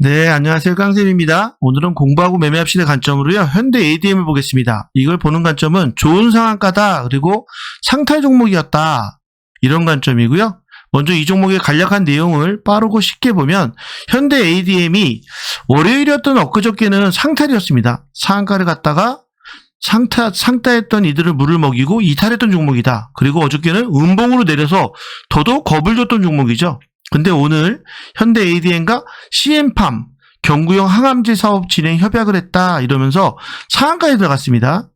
네, 안녕하세요. 깡쌤입니다. 오늘은 공부하고 매매합시다 관점으로요. 현대 ADM을 보겠습니다. 이걸 보는 관점은 좋은 상한가다, 그리고 상탈 종목이었다, 이런 관점이고요. 먼저 이 종목의 간략한 내용을 빠르고 쉽게 보면 현대 ADM이 월요일이었던 엊그저께는 상탈이었습니다. 상한가를 갖다가 상따했던 이들을 물을 먹이고 이탈했던 종목이다. 그리고 어저께는 음봉으로 내려서 더더욱 겁을 줬던 종목이죠. 근데 오늘 현대 ADM과 CM팜 경구용 항암제 사업 진행 협약을 했다, 이러면서 상한가에 들어갔습니다.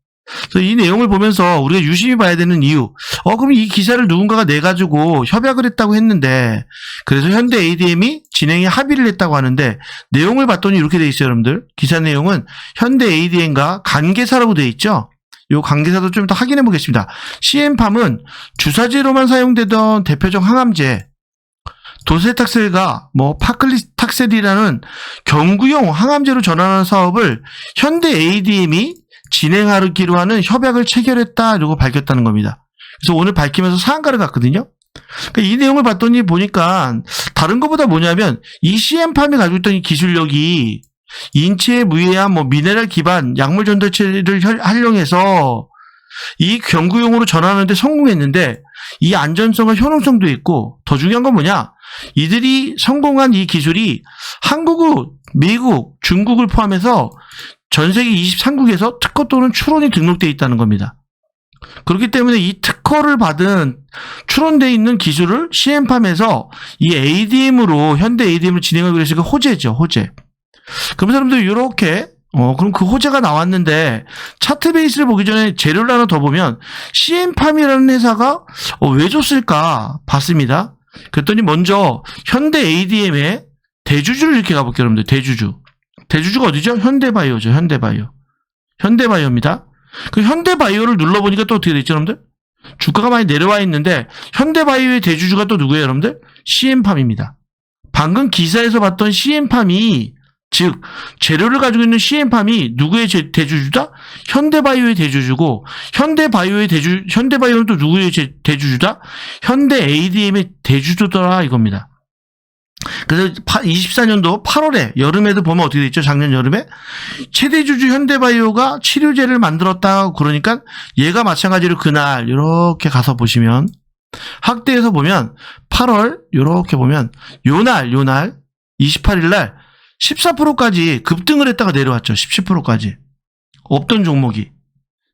그래서 이 내용을 보면서 우리가 유심히 봐야 되는 이유, 그럼 이 기사를 누군가가 내가지고 협약을 했다고 했는데, 그래서 현대 ADM이 진행에 합의를 했다고 하는데, 내용을 봤더니 이렇게 돼 있어요, 여러분들. 기사 내용은 현대 ADM과 관계사라고 돼 있죠. 이 관계사도 좀 더 확인해 보겠습니다. CM팜은 주사제로만 사용되던 대표적 항암제 도세탁셀과 파클리탁셀이라는 경구용 항암제로 전환하는 사업을 현대 ADM이 진행하기로 하는 협약을 체결했다, 이러고 밝혔다는 겁니다. 그래서 오늘 밝히면서 상한가를 갔거든요. 그러니까 이 내용을 봤더니 보니까 다른 것보다 뭐냐면 이 CM팜이 가지고 있던 이 기술력이 인체에 무해한 미네랄 기반 약물 전도체를 활용해서 이 경구용으로 전환하는데 성공했는데, 이 안전성과 효능성도 있고, 더 중요한 건 뭐냐? 이들이 성공한 이 기술이 한국, 미국, 중국을 포함해서 전 세계 23국에서 특허 또는 출원이 등록되어 있다는 겁니다. 그렇기 때문에 이 특허를 받은 출원되어 있는 기술을 CM팜에서 이 ADM으로, 현대 ADM으로 진행하기로 했으니까 호재죠, 호재. 그럼 여러분들 이렇게 그럼 그 호재가 나왔는데, 차트 베이스를 보기 전에 재료를 하나 더 보면 CM팜이라는 회사가 왜 줬을까 봤습니다. 그랬더니 먼저 현대 ADM의 대주주를 이렇게 가볼게요, 여러분들. 대주주가 어디죠? 현대바이오죠. 현대바이오입니다. 그 현대바이오를 눌러보니까 또 어떻게 되죠, 여러분들? 주가가 많이 내려와 있는데 현대바이오의 대주주가 또 누구예요, 여러분들? CM팜입니다. 방금 기사에서 봤던 CM팜이, 즉 재료를 가지고 있는 CM팜이 누구의 대주주다? 현대바이오의 대주주고, 현대바이오는 또 누구의 대주주다? 현대 ADM의 대주주더라, 이겁니다. 그래서 24년도 8월에 여름에도 보면 어떻게 됐죠? 작년 여름에 최대주주 현대바이오가 치료제를 만들었다, 그러니까 얘가 마찬가지로 그날 이렇게 가서 보시면 학대에서 보면 8월 이렇게 보면 요날 28일 날 14%까지 급등을 했다가 내려왔죠. 17%까지. 없던 종목이.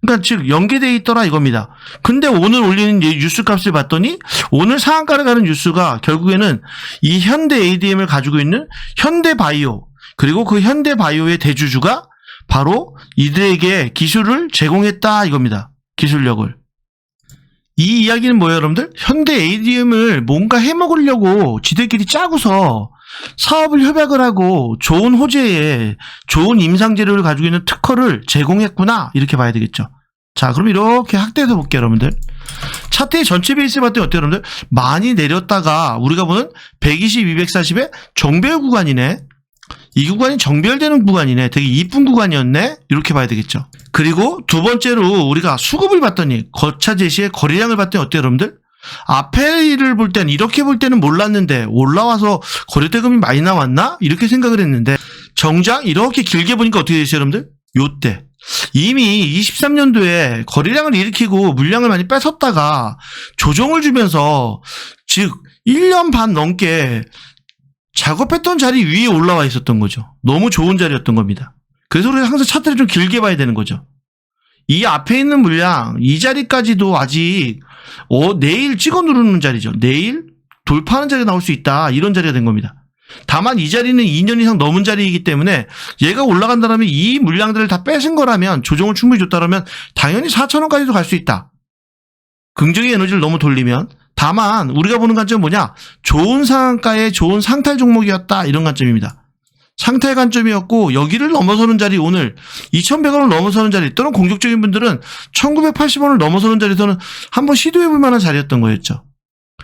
그러니까 즉 연계되어 있더라, 이겁니다. 근데 오늘 올리는 뉴스 값을 봤더니 오늘 상한가를 가는 뉴스가 결국에는 이 현대 ADM을 가지고 있는 현대바이오, 그리고 그 현대바이오의 대주주가 바로 이들에게 기술을 제공했다, 이겁니다. 기술력을. 이 이야기는 뭐예요, 여러분들? 현대 ADM을 뭔가 해먹으려고 지들끼리 짜고서 사업을 협약을 하고 좋은 호재에 좋은 임상재료를 가지고 있는 특허를 제공했구나, 이렇게 봐야 되겠죠. 자, 그럼 이렇게 학대해서 볼게요, 여러분들. 차트의 전체 베이스 봤더니 어때요, 여러분들? 많이 내렸다가 우리가 보는 120, 240의 정배열 구간이네. 이 구간이 정배열되는 구간이네. 되게 이쁜 구간이었네, 이렇게 봐야 되겠죠. 그리고 두 번째로 우리가 수급을 봤더니, 거차 제시의 거래량을 봤더니 어때요, 여러분들? 앞에를 볼 때는, 이렇게 볼 때는 몰랐는데 올라와서 거래대금이 많이 나왔나? 이렇게 생각을 했는데, 정작 이렇게 길게 보니까 어떻게 되시죠, 여러분들? 요때 이미 23년도에 거래량을 일으키고 물량을 많이 뺏었다가 조정을 주면서, 즉 1년 반 넘게 작업했던 자리 위에 올라와 있었던 거죠. 너무 좋은 자리였던 겁니다. 그래서 우리가 항상 차트를 좀 길게 봐야 되는 거죠. 이 앞에 있는 물량, 이 자리까지도 아직 내일 찍어 누르는 자리죠. 내일 돌파하는 자리가 나올 수 있다, 이런 자리가 된 겁니다. 다만 이 자리는 2년 이상 넘은 자리이기 때문에 얘가 올라간다면, 이 물량들을 다 뺏은 거라면, 조정을 충분히 줬다라면 당연히 4,000원까지도 갈 수 있다. 긍정의 에너지를 너무 돌리면. 다만 우리가 보는 관점은 뭐냐? 좋은 상한가의 좋은 상탈 종목이었다, 이런 관점입니다. 상탈 관점이었고, 여기를 넘어서는 자리, 오늘 2,100원을 넘어서는 자리, 또는 공격적인 분들은 1,980원을 넘어서는 자리에서는 한번 시도해볼 만한 자리였던 거였죠.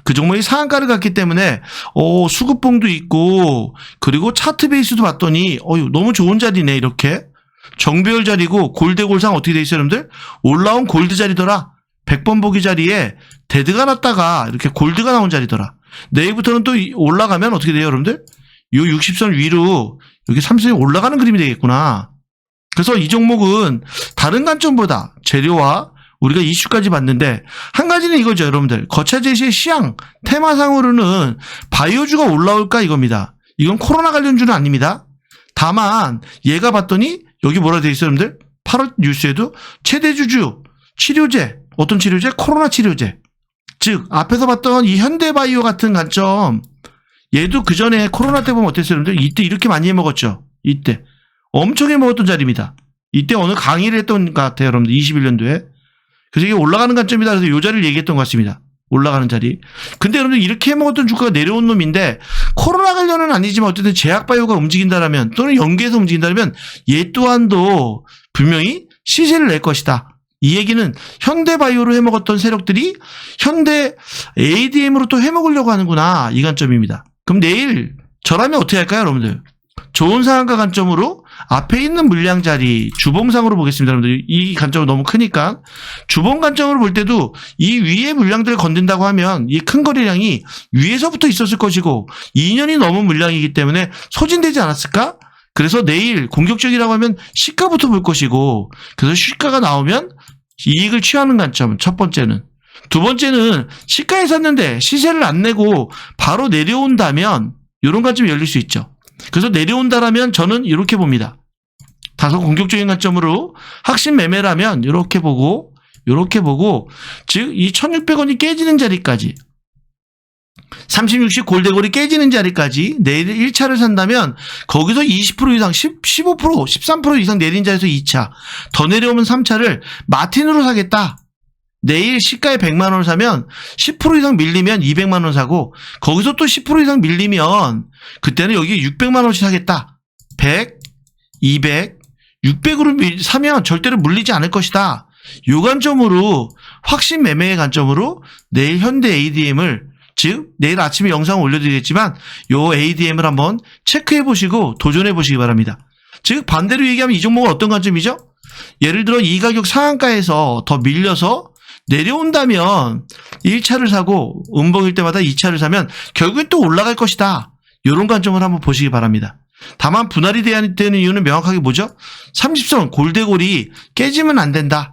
그 종목이 상한가를 갔기 때문에 수급봉도 있고, 그리고 차트 베이스도 봤더니 너무 좋은 자리네. 이렇게 정배열 자리고, 골대골상 어떻게 돼 있어요, 여러분들? 올라온 골드 자리더라. 100번 보기 자리에 데드가 났다가 이렇게 골드가 나온 자리더라. 내일부터는 또 올라가면 어떻게 돼요, 여러분들? 요 60선 위로 여기 삼성이 올라가는 그림이 되겠구나. 그래서 이 종목은 다른 관점보다 재료와 우리가 이슈까지 봤는데 한 가지는 이거죠, 여러분들. 거차 제시의 시향 테마상으로는 바이오주가 올라올까 이겁니다. 이건 코로나 관련주는 아닙니다. 다만 얘가 봤더니 여기 뭐라 되어 있어요, 여러분들? 8월 뉴스에도 최대 주주 치료제, 어떤 치료제? 코로나 치료제. 즉 앞에서 봤던 이 현대바이오 같은 관점, 얘도 그 전에 코로나 때 보면 어땠어요, 여러분들? 이때 이렇게 많이 해먹었죠. 이때 엄청 해먹었던 자리입니다. 이때 어느 강의를 했던 것 같아요, 여러분들. 21년도에. 그래서 이게 올라가는 관점이다. 그래서 요 자리를 얘기했던 것 같습니다. 올라가는 자리. 근데 여러분들 이렇게 해먹었던 주가가 내려온 놈인데 코로나 관련은 아니지만 어쨌든 제약바이오가 움직인다라면 또는 연계해서 움직인다면 얘 또한도 분명히 시세를 낼 것이다. 이 얘기는 현대바이오로 해먹었던 세력들이 현대 ADM으로 또 해먹으려고 하는구나. 이 관점입니다. 그럼 내일 저라면 어떻게 할까요, 여러분들? 좋은 상한가 관점으로 앞에 있는 물량 자리 주봉상으로 보겠습니다. 여러분들 이 관점은 너무 크니까 주봉 관점으로 볼 때도 이 위에 물량들을 건든다고 하면 이 큰 거래량이 위에서부터 있었을 것이고 2년이 넘은 물량이기 때문에 소진되지 않았을까? 그래서 내일 공격적이라고 하면 시가부터 볼 것이고 그래서 시가가 나오면 이익을 취하는 관점 첫 번째는. 두 번째는 시가에 샀는데 시세를 안 내고 바로 내려온다면 이런 관점이 열릴 수 있죠. 그래서 내려온다라면 저는 이렇게 봅니다. 다소 공격적인 관점으로 확신 매매라면 이렇게 보고 즉 이 1600원이 깨지는 자리까지 36시 골대골이 깨지는 자리까지 내일 1차를 산다면 거기서 20% 이상 15% 13% 이상 내린 자리에서 2차 더 내려오면 3차를 마틴으로 사겠다. 내일 시가에 100만 원을 사면 10% 이상 밀리면 200만 원 사고 거기서 또 10% 이상 밀리면 그때는 여기 600만 원씩 사겠다. 100, 200, 600으로 사면 절대로 물리지 않을 것이다. 요 관점으로 확신 매매의 관점으로 내일 현대 ADM을 즉 내일 아침에 영상을 올려드리겠지만 요 ADM을 한번 체크해 보시고 도전해 보시기 바랍니다. 즉 반대로 얘기하면 이 종목은 어떤 관점이죠? 예를 들어 이 가격 상한가에서 더 밀려서 내려온다면 1차를 사고 음봉일 때마다 2차를 사면 결국엔 또 올라갈 것이다. 이런 관점을 한번 보시기 바랍니다. 다만 분할이 되는 이유는 명확하게 뭐죠? 30선 골대골이 깨지면 안 된다.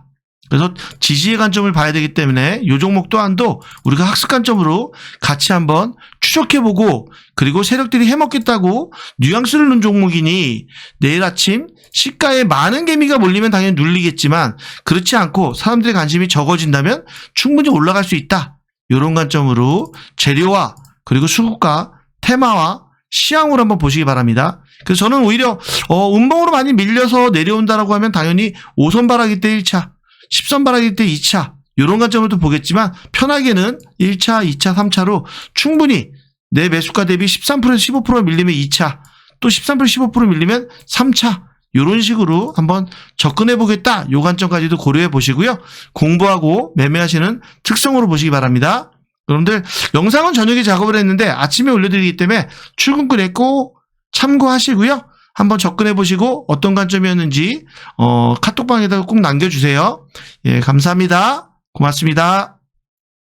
그래서 지지의 관점을 봐야 되기 때문에 이 종목 또한도 우리가 학습 관점으로 같이 한번 추적해보고 그리고 세력들이 해먹겠다고 뉘앙스를 넣은 종목이니 내일 아침 시가에 많은 개미가 몰리면 당연히 눌리겠지만 그렇지 않고 사람들의 관심이 적어진다면 충분히 올라갈 수 있다. 이런 관점으로 재료와 그리고 수급과 테마와 시향으로 한번 보시기 바랍니다. 그래서 저는 오히려 음봉으로 많이 밀려서 내려온다라고 하면 당연히 5선 바라기 때 1차 10선 바라기 때 2차 이런 관점으로도 보겠지만 편하게는 1차, 2차, 3차로 충분히 내 매수가 대비 13%에서 15% 밀리면 2차 또 13% 15% 밀리면 3차 이런 식으로 한번 접근해 보겠다. 이 관점까지도 고려해 보시고요. 공부하고 매매하시는 특성으로 보시기 바랍니다. 여러분들 영상은 저녁에 작업을 했는데 아침에 올려드리기 때문에 출근길에 꼭 참고하시고요. 한번 접근해 보시고 어떤 관점이었는지 카톡방에다가 꼭 남겨주세요. 예, 감사합니다. 고맙습니다.